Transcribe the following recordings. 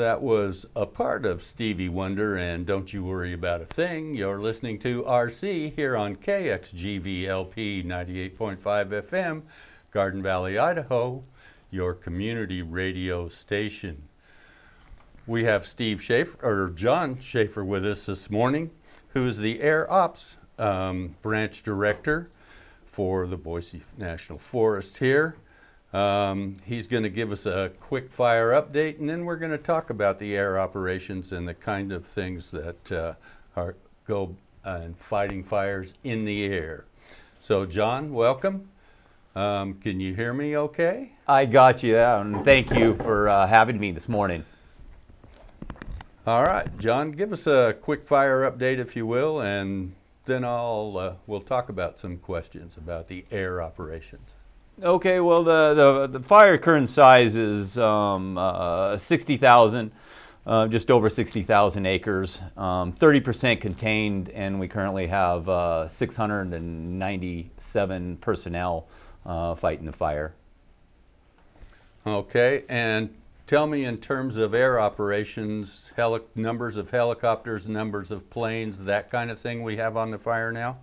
That was a part of Stevie Wonder and Don't You Worry About a Thing. You're listening to RC here on KXGB LP 98.5 FM, Garden Valley, Idaho, your community radio station. We have John Schaefer with us this morning, who is the Air Ops branch director for the Boise National Forest here. He's going to give us a quick fire update, and then we're going to talk about the air operations and the kind of things that go in fighting fires in the air. So, John, welcome. Can you hear me okay? I got you, and thank you for having me this morning. All right, John, give us a quick fire update, if you will, and then we'll talk about some questions about the air operations. Okay, well, the fire current size is 60,000, just over 60,000 acres, 30% contained, and we currently have 697 personnel fighting the fire. Okay, and tell me in terms of air operations, numbers of helicopters, numbers of planes, that kind of thing we have on the fire now?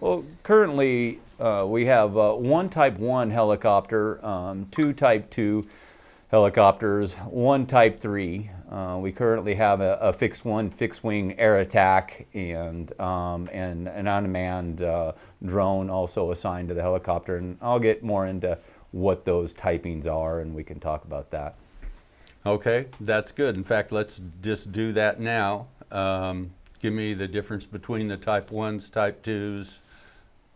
Well, currently we have one Type 1 helicopter, two Type 2 helicopters, one Type 3. We currently have a fixed wing air attack and an unmanned drone also assigned to the helicopter. And I'll get more into what those typings are, and we can talk about that. Okay, that's good. In fact, let's just do that now. Give me the difference between the Type 1s, Type 2s,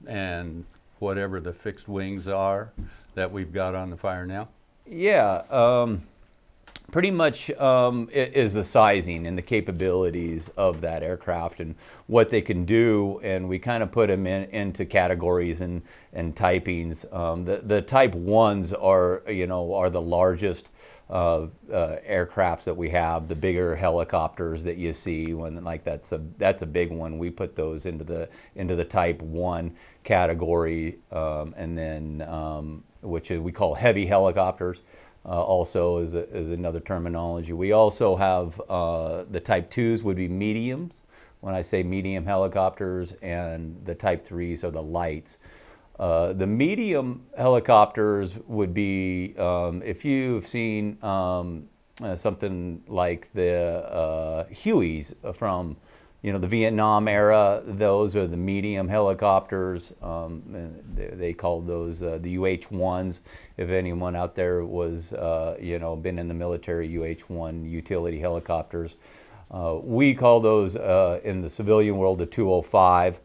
and whatever the fixed wings are that we've got on the fire now? Yeah, pretty much is the sizing and the capabilities of that aircraft and what they can do, and we kind of put them into categories and typings. The Type 1s are the largest aircrafts that we have, the bigger helicopters that you see that's a big one. We put those into the Type 1 category, and then which we call heavy helicopters. Also is another terminology. We also have the Type 2s would be mediums. When I say medium helicopters, and the Type 3s are the lights. The medium helicopters would be, if you've seen something like the Hueys from the Vietnam era, those are the medium helicopters. They called those the UH-1s. If anyone out there was been in the military, UH-1 utility helicopters. We call those in the civilian world the 205.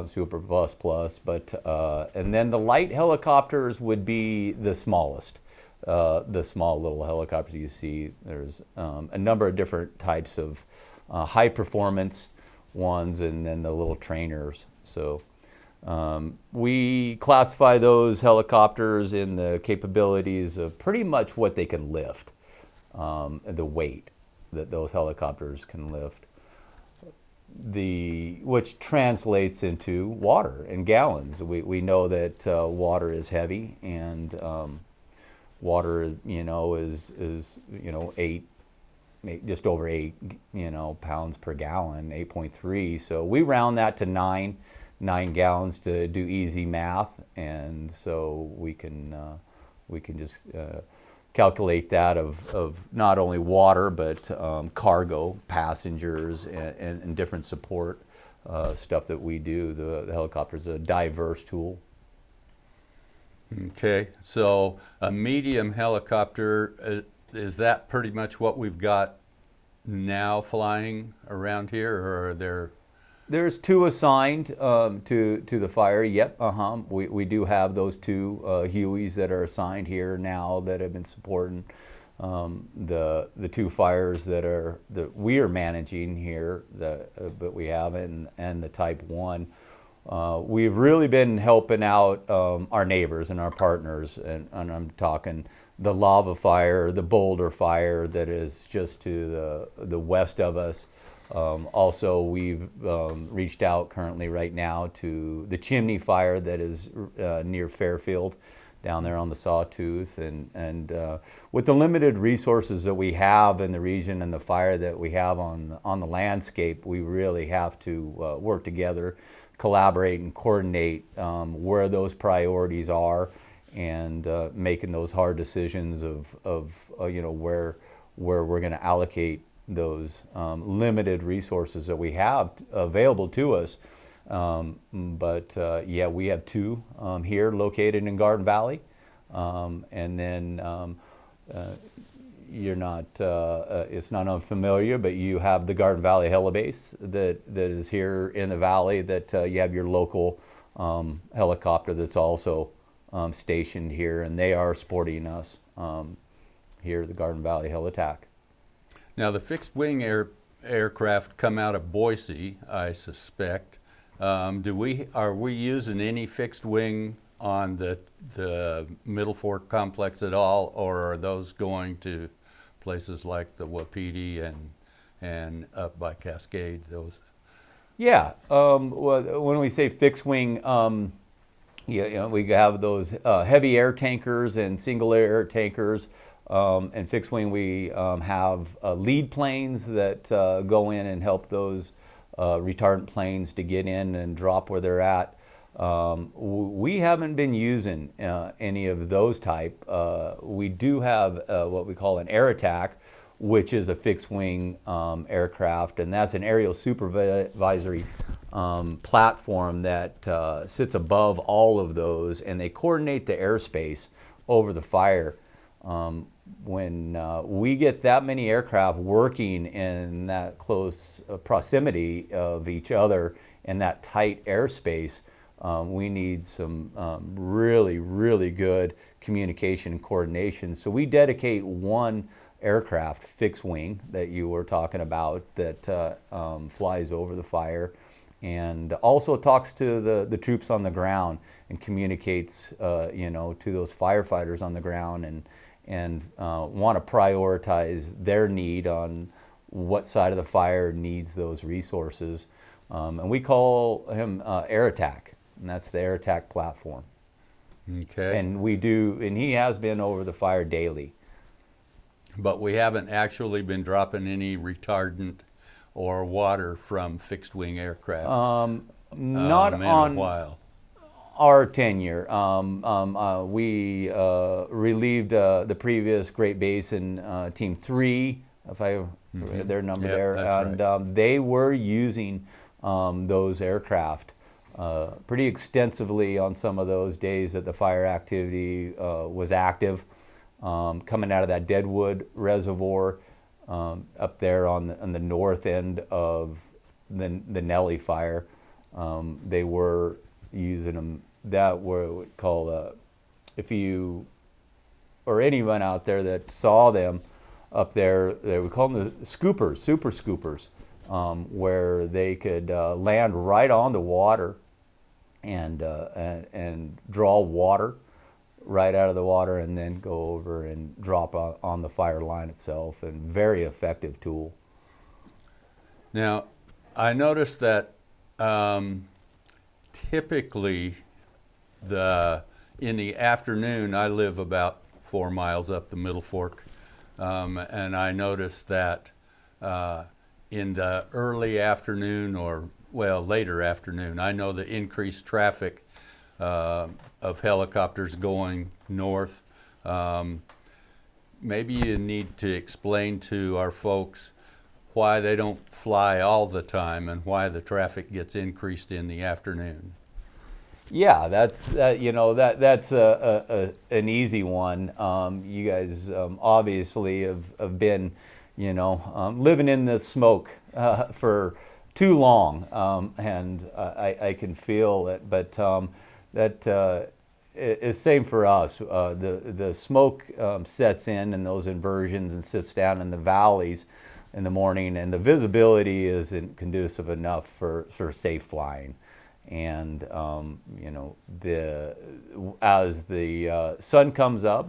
Super plus, but and then the light helicopters would be the smallest, the small little helicopters you see. There's a number of different types of high performance ones, and then the little trainers. So we classify those helicopters in the capabilities of pretty much what they can lift, the weight that those helicopters can lift. Which translates into water in gallons. We know that water is heavy, and water is just over 8 pounds per gallon, 8.3. So we round that to 9 gallons to do easy math, and so we can just calculate that of not only water but cargo, passengers, and different support stuff that we do. The helicopter is a diverse tool. Okay, so a medium helicopter, is that pretty much what we've got now flying around here, or are there? There's two assigned to the fire. Yep, we do have those two Hueys that are assigned here now that have been supporting the two fires that we are managing here. But we have and the Type 1. We've really been helping out our neighbors and our partners, and I'm talking the lava fire, the boulder fire that is just to the west of us. Also, we've reached out currently right now to the chimney fire that is near Fairfield down there on the Sawtooth, and with the limited resources that we have in the region and the fire that we have on the landscape, we really have to work together, collaborate and coordinate where those priorities are, and making those hard decisions of where we're going to allocate those limited resources that we have available to us. Yeah, we have two here located in Garden Valley, and then you're not, it's not unfamiliar, but you have the Garden Valley Helibase that is here in the valley, that you have your local helicopter that's also stationed here, and they are supporting us here at the Garden Valley Helitack. Now the fixed wing aircraft come out of Boise, I suspect. Are we using any fixed wing on the Middle Fork complex at all, or are those going to places like the Wapiti and up by Cascade? Those. Yeah. Well, when we say fixed wing, we have those heavy air tankers and single air tankers. And fixed wing, we have lead planes that go in and help those retardant planes to get in and drop where they're at. We haven't been using any of those type. We do have what we call an air attack, which is a fixed wing aircraft, and that's an aerial supervisory platform that sits above all of those, and they coordinate the airspace over the fire. When we get that many aircraft working in that close proximity of each other in that tight airspace, we need some really, really good communication and coordination. So we dedicate one aircraft, fixed wing, that you were talking about, that flies over the fire and also talks to the troops on the ground and communicates to those firefighters on the ground, and want to prioritize their need on what side of the fire needs those resources. And we call him Air Attack, and that's the Air Attack platform. Okay. And he has been over the fire daily. But we haven't actually been dropping any retardant or water from fixed wing aircraft. Not in on a while. Our tenure. We relieved the previous Great Basin Team 3, if I read their number there, and right. They were using those aircraft pretty extensively on some of those days that the fire activity was active, coming out of that Deadwood Reservoir up there on the north end of the Nellie fire. They were using them. That what we call if you or anyone out there that saw them up there, they would call them the scoopers, super scoopers, where they could land right on the water and draw water right out of the water, and then go over and drop on the fire line itself. And very effective tool. Now, I noticed that typically in the afternoon, I live about 4 miles up the Middle Fork, and I noticed that in the early afternoon, or later afternoon, I know the increased traffic of helicopters going north. Maybe you need to explain to our folks why they don't fly all the time and why the traffic gets increased in the afternoon. Yeah, that's an easy one. You guys obviously have been, living in the smoke for too long, and I can feel it. But that is same for us. The smoke sets in those inversions and sits down in the valleys in the morning, and the visibility isn't conducive enough for safe flying. And as the sun comes up,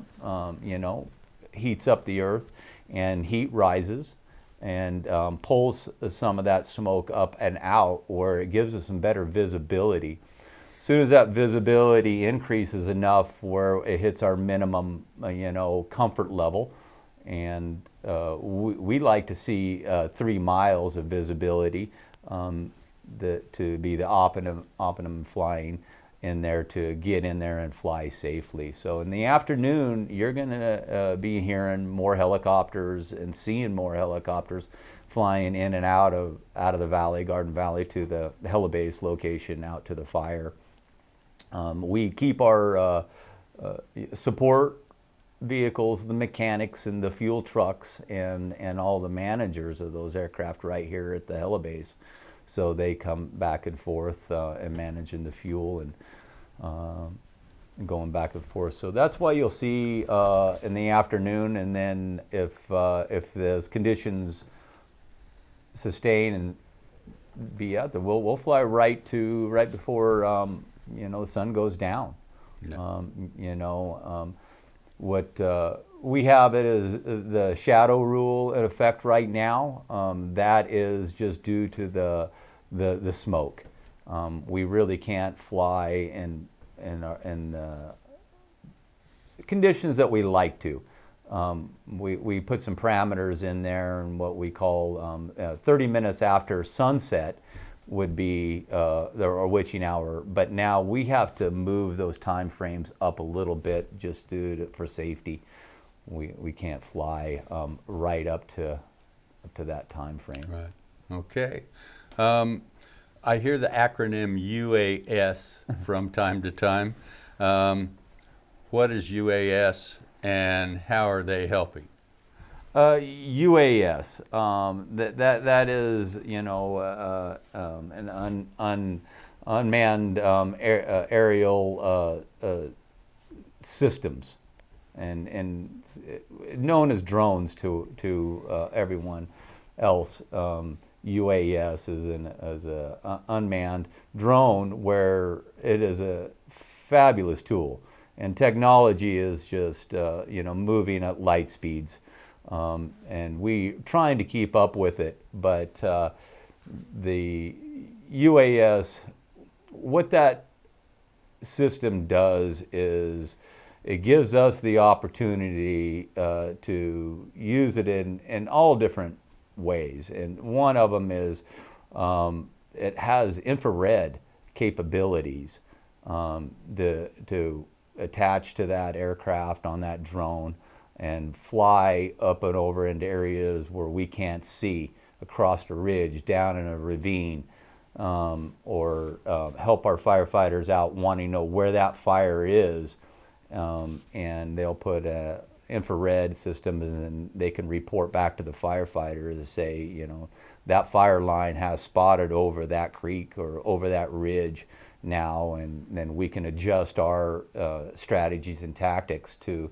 heats up the earth, and heat rises and pulls some of that smoke up and out, where it gives us some better visibility. as soon as that visibility increases enough where it hits our minimum, comfort level, and we like to see 3 miles of visibility to be the optimum flying in there, to get in there and fly safely. So in the afternoon, you're going to be hearing more helicopters and seeing more helicopters flying in and out of the valley, Garden Valley, to the helibase location, out to the fire. We keep our support vehicles, the mechanics and the fuel trucks and all the managers of those aircraft right here at the helibase. So they come back and forth and managing the fuel and going back and forth. So that's why you'll see in the afternoon, and then if those conditions sustain and be out there, we'll fly right before the sun goes down. Yeah. What we have it is the shadow rule in effect right now. That is just due to the smoke. We really can't fly in conditions that we like to. We put some parameters in there, and what we call 30 minutes after sunset would be our witching hour. But now we have to move those time frames up a little bit just for safety. We can't fly right up to that time frame. Right. Okay. I hear the acronym UAS from time to time. What is UAS and how are they helping? UAS, that is, an unmanned aerial systems, and known as drones to everyone else. UAS is an unmanned drone, where it is a fabulous tool, and technology is just moving at light speeds. And we trying to keep up with it, but the UAS, what that system does is it gives us the opportunity to use it in all different ways. And one of them is it has infrared capabilities to attach to that aircraft on that drone and fly up and over into areas where we can't see, across a ridge, down in a ravine, or help our firefighters out wanting to know where that fire is. And they'll put an infrared system, and then they can report back to the firefighter to say, that fire line has spotted over that creek or over that ridge now, and then we can adjust our strategies and tactics to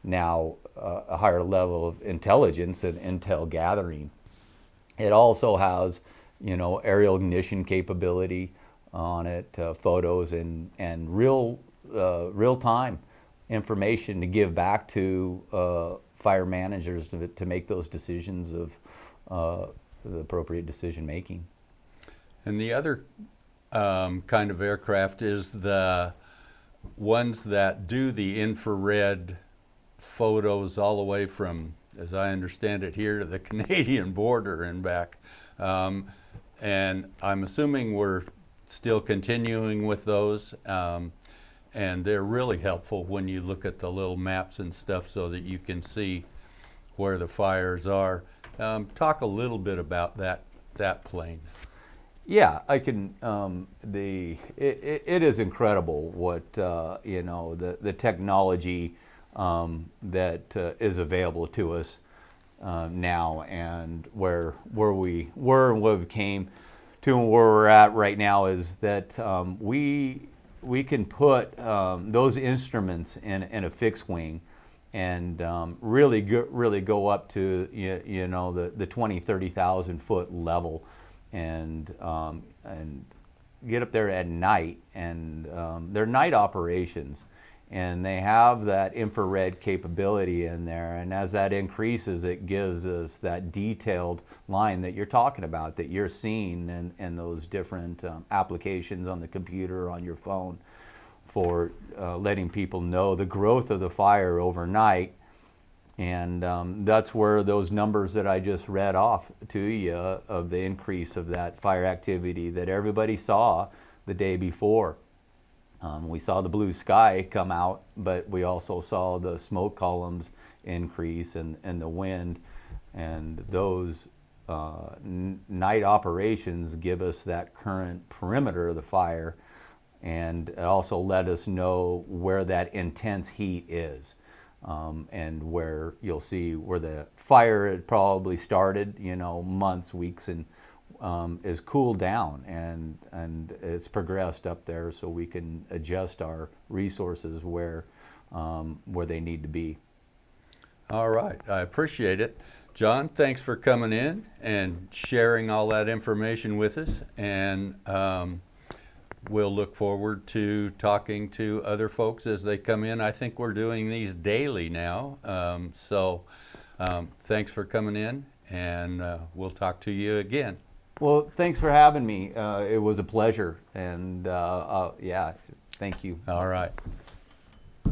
now a higher level of intelligence and intel gathering. It also has, aerial ignition capability on it, photos and real-time information to give back to fire managers to make those decisions of the appropriate decision making. And the other kind of aircraft is the ones that do the infrared photos all the way from, as I understand it, here to the Canadian border and back. And I'm assuming we're still continuing with those. And they're really helpful when you look at the little maps and stuff so that you can see where the fires are. Talk a little bit about that plane. Yeah, I can. It is incredible what the technology that is available to us now, and where we were and what we came to and where we're at right now is that we can put those instruments in a fixed wing and really go up to the 20,000-30,000 foot level, and get up there at night, and they're night operations, and they have that infrared capability in there, and as that increases, it gives us that detailed line that you're talking about, that you're seeing in those different applications on the computer, on your phone, for letting people know the growth of the fire overnight. And that's where those numbers that I just read off to you of the increase of that fire activity that everybody saw the day before. We saw the blue sky come out, but we also saw the smoke columns increase and the wind. And those night operations give us that current perimeter of the fire, and it also let us know where that intense heat is. And where you'll see where the fire had probably started, months, weeks, and is cooled down, and it's progressed up there, so we can adjust our resources where they need to be. All right, I appreciate it. John, thanks for coming in and sharing all that information with us, and we'll look forward to talking to other folks as they come in. I think we're doing these daily now, so thanks for coming in, and we'll talk to you again. Well, thanks for having me. It was a pleasure, and yeah, thank you. All right.